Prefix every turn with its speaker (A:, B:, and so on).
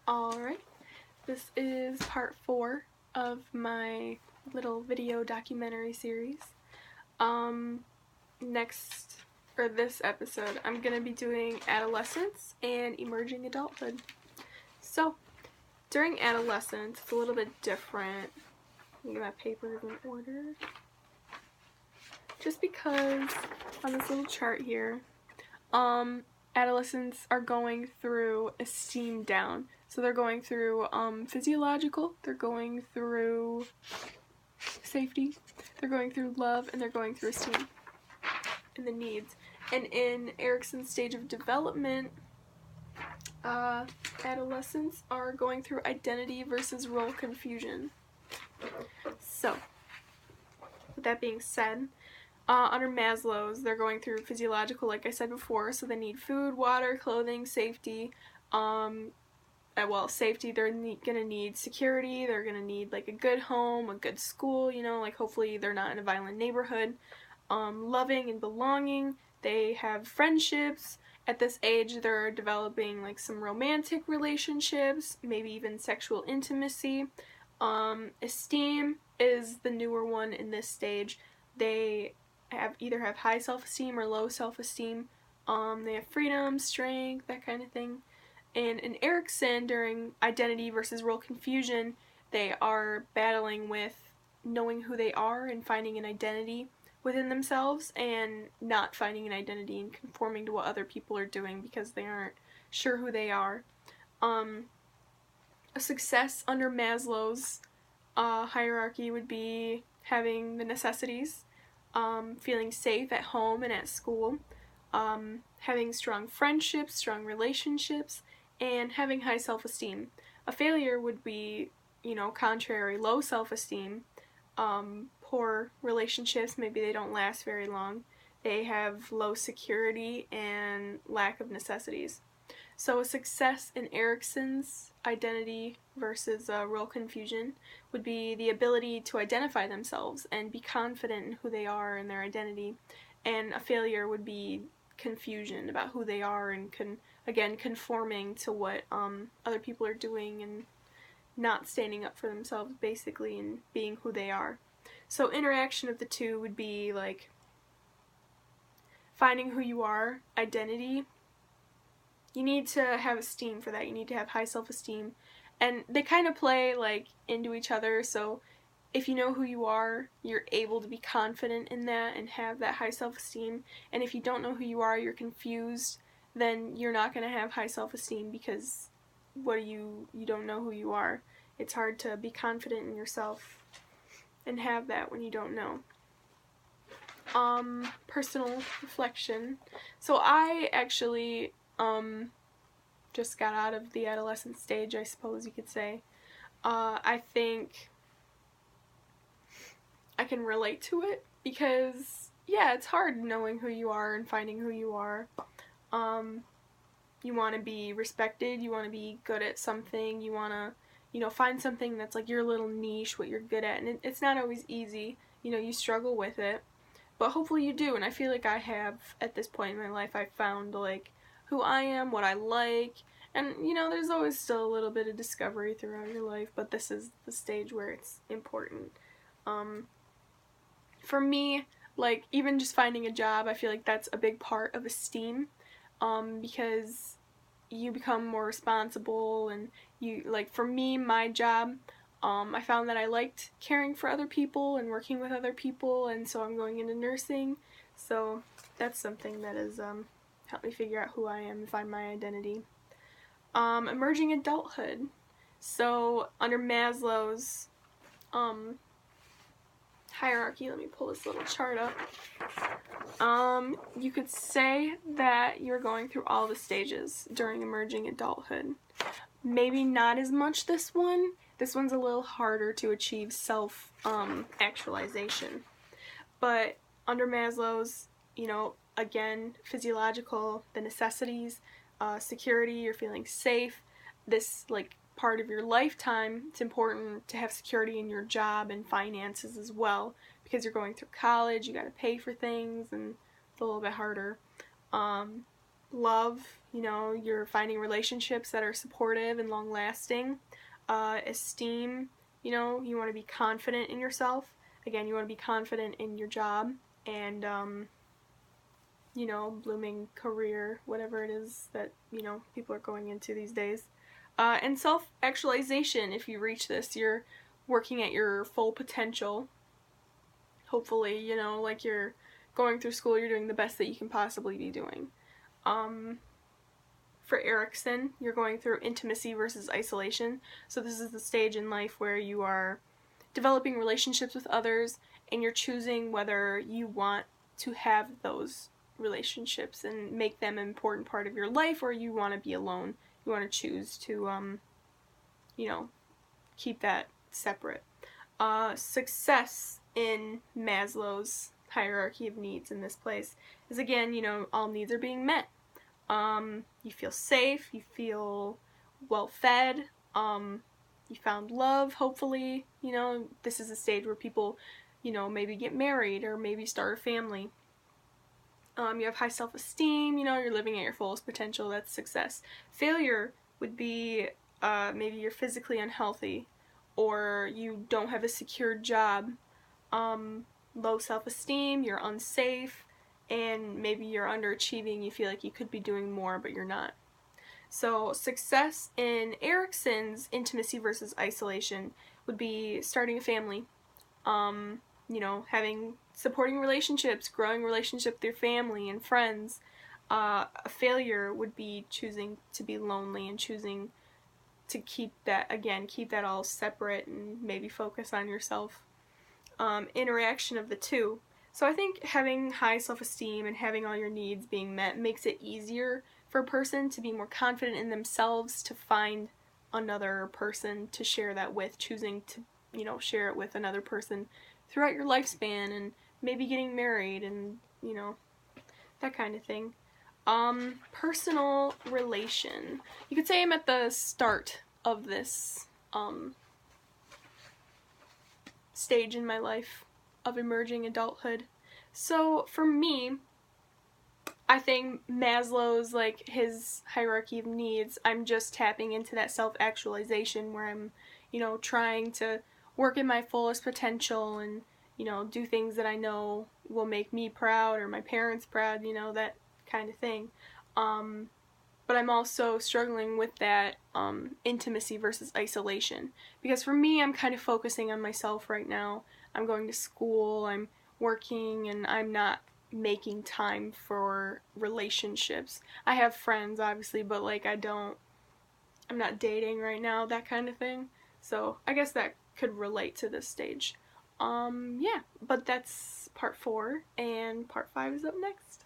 A: Alright, this is part 4 of my little video documentary series. This episode, I'm going to be doing adolescence and emerging adulthood. So, during adolescence, it's a little bit different. Let me get my papers in order. Just because on this little chart here, adolescents are going through esteem down. So they're going through physiological, they're going through safety, they're going through love, and they're going through esteem and the needs. And in Erikson's stage of development, adolescents are going through identity versus role confusion. So, with that being said, under Maslow's, they're going through physiological, like I said before, so they need food, water, clothing, safety. Safety, they're gonna need security, they're gonna need, like, a good home, a good school, like, hopefully they're not in a violent neighborhood. Loving and belonging, they have friendships. At this age, they're developing, like, some romantic relationships, maybe even sexual intimacy. Esteem is the newer one in this stage. They either have high self-esteem or low self-esteem. They have freedom, strength, that kind of thing. And in Erikson, during identity versus role confusion, they are battling with knowing who they are and finding an identity within themselves, and not finding an identity and conforming to what other people are doing because they aren't sure who they are. A success under Maslow's hierarchy would be having the necessities, feeling safe at home and at school, having strong friendships, strong relationships, and having high self-esteem. A failure would be, contrary, low self-esteem, poor relationships, maybe they don't last very long. They have low security and lack of necessities. So a success in Erikson's identity versus role confusion would be the ability to identify themselves and be confident in who they are and their identity. And a failure would be confusion about who they are and conforming to what other people are doing and not standing up for themselves, basically, and being who they are. So interaction of the two would be like finding who you are, identity. You need to have esteem for that. You need to have high self-esteem. And they kind of play like into each other, so if you know who you are, you're able to be confident in that and have that high self-esteem. And if you don't know who you are, you're confused, then you're not going to have high self-esteem because you don't know who you are. It's hard to be confident in yourself and have that when you don't know. Personal reflection. So I actually just got out of the adolescent stage, I suppose you could say. I think I can relate to it because, yeah, it's hard knowing who you are and finding who you are. You want to be respected, you want to be good at something, you want to, find something that's like your little niche, what you're good at, and it's not always easy, you struggle with it, but hopefully you do, and I feel like I have, at this point in my life, I've found, like, who I am, what I like, and, there's always still a little bit of discovery throughout your life, but this is the stage where it's important. For me, like, even just finding a job, I feel like that's a big part of esteem, because you become more responsible, and for me, my job, I found that I liked caring for other people and working with other people, and so I'm going into nursing, so that's something that has helped me figure out who I am and find my identity. Emerging adulthood. So under Maslow's hierarchy, let me pull this little chart up. You could say that you're going through all the stages during emerging adulthood. Maybe not as much this one. This one's a little harder to achieve self-actualization. But under Maslow's, again, physiological, the necessities, security, you're feeling safe, this, like, part of your lifetime, it's important to have security in your job and finances as well, because you're going through college, you gotta pay for things, and it's a little bit harder. love, you're finding relationships that are supportive and long-lasting. Esteem, you want to be confident in yourself. Again, you want to be confident in your job and, blooming career, whatever it is that, people are going into these days. And self-actualization, if you reach this, you're working at your full potential. Hopefully, like you're going through school, you're doing the best that you can possibly be doing. For Erickson, you're going through intimacy versus isolation. So this is the stage in life where you are developing relationships with others and you're choosing whether you want to have those relationships and make them an important part of your life, or you want to be alone. You want to choose to, keep that separate. Success in Maslow's hierarchy of needs in this place is, again, all needs are being met. You feel safe, you feel well fed, you found love, hopefully. This is a stage where people, maybe get married or maybe start a family. You have high self-esteem, you're living at your fullest potential, that's success. Failure would be maybe you're physically unhealthy, or you don't have a secure job, low self-esteem, you're unsafe, and maybe you're underachieving, you feel like you could be doing more, but you're not. So success in Erickson's intimacy versus isolation would be starting a family, having supporting relationships, growing relationship with your family and friends. A failure would be choosing to be lonely and choosing to keep that all separate and maybe focus on yourself. Interaction of the two. So I think having high self-esteem and having all your needs being met makes it easier for a person to be more confident in themselves, to find another person to share that with, choosing to, share it with another person throughout your lifespan, and maybe getting married and, that kind of thing. Personal relation. You could say I'm at the start of this, stage in my life of emerging adulthood. So for me, I think Maslow's, his hierarchy of needs, I'm just tapping into that self-actualization where I'm, trying to work in my fullest potential and, do things that I know will make me proud or my parents proud, that kind of thing. But I'm also struggling with that intimacy versus isolation. Because for me, I'm kind of focusing on myself right now. I'm going to school, I'm working, and I'm not making time for relationships. I have friends, obviously, but I'm not dating right now, that kind of thing. So I guess that could relate to this stage. Yeah, but that's part 4, and part 5 is up next.